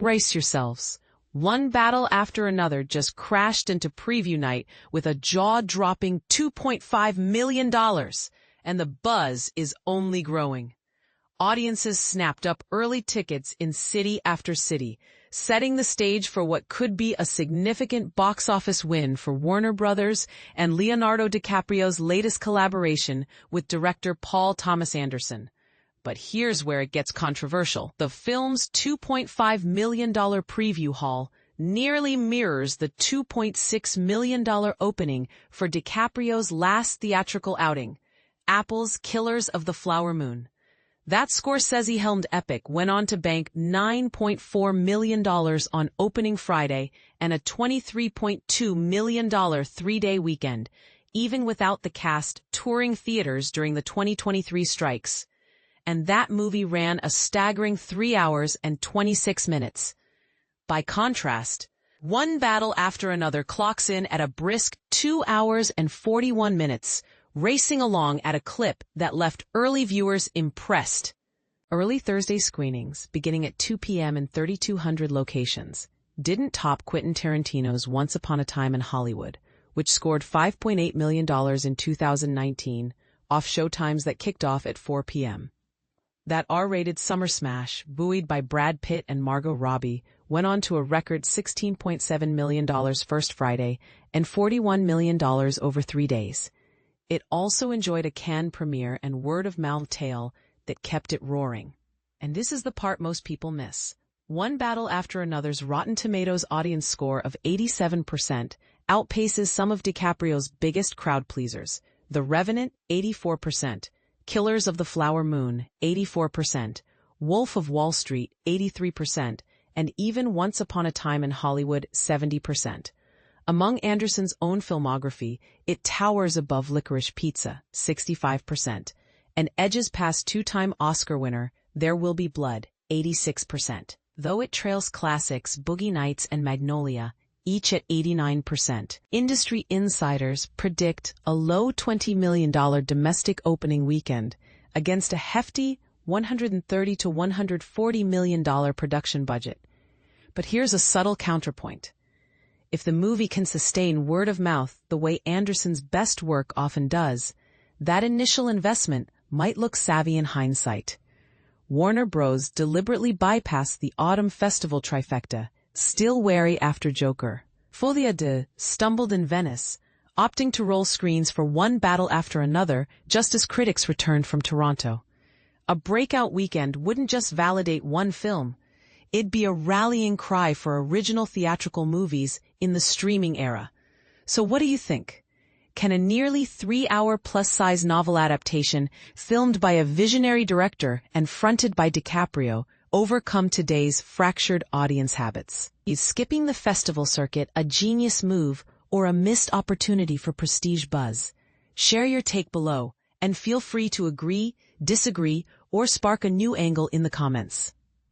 Brace yourselves. One battle after another just crashed into preview night with a jaw-dropping $2.5 million, and the buzz is only growing. Audiences snapped up early tickets in city after city, setting the stage for what could be a significant box office win for Warner Brothers and Leonardo DiCaprio's latest collaboration with director Paul Thomas Anderson. But here's where it gets controversial. The film's $2.5 million preview haul nearly mirrors the $2.6 million opening for DiCaprio's last theatrical outing, Apple's Killers of the Flower Moon. That Scorsese-helmed epic went on to bank $9.4 million on opening Friday and a $23.2 million three-day weekend, even without the cast touring theaters during the 2023 strikes. And that movie ran a staggering 3 hours and 26 minutes. By contrast, one battle after another clocks in at a brisk 2 hours and 41 minutes, racing along at a clip that left early viewers impressed. Early Thursday screenings, beginning at 2 p.m. in 3,200 locations, didn't top Quentin Tarantino's Once Upon a Time in Hollywood, which scored $5.8 million in 2019, off showtimes that kicked off at 4 p.m. That R-rated summer smash, buoyed by Brad Pitt and Margot Robbie, went on to a record $16.7 million first Friday and $41 million over 3 days. It also enjoyed a Cannes premiere and word-of-mouth tale that kept it roaring. And this is the part most people miss. One battle after another's Rotten Tomatoes audience score of 87% outpaces some of DiCaprio's biggest crowd pleasers. The Revenant, 84%. Killers of the Flower Moon, 84%, Wolf of Wall Street, 83%, and even Once Upon a Time in Hollywood, 70%. Among Anderson's own filmography, it towers above Licorice Pizza, 65%, and edges past two-time Oscar winner There Will Be Blood, 86%. Though it trails classics Boogie Nights and Magnolia, each at 89%. Industry insiders predict a low $20 million domestic opening weekend against a hefty $130 to $140 million production budget. But here's a subtle counterpoint. If the movie can sustain word of mouth the way Anderson's best work often does, that initial investment might look savvy in hindsight. Warner Bros. Deliberately bypassed the autumn festival trifecta, still wary after Joker. Folie à stumbled in Venice, opting to roll screens for one battle after another just as critics returned from Toronto. A breakout weekend wouldn't just validate one film. It'd be a rallying cry for original theatrical movies in the streaming era. So what do you think? Can a nearly 3-hour plus-size novel adaptation filmed by a visionary director and fronted by DiCaprio overcome today's fractured audience habits? Is skipping the festival circuit a genius move or a missed opportunity for prestige buzz? Share your take below, and feel free to agree, disagree, or spark a new angle in the comments.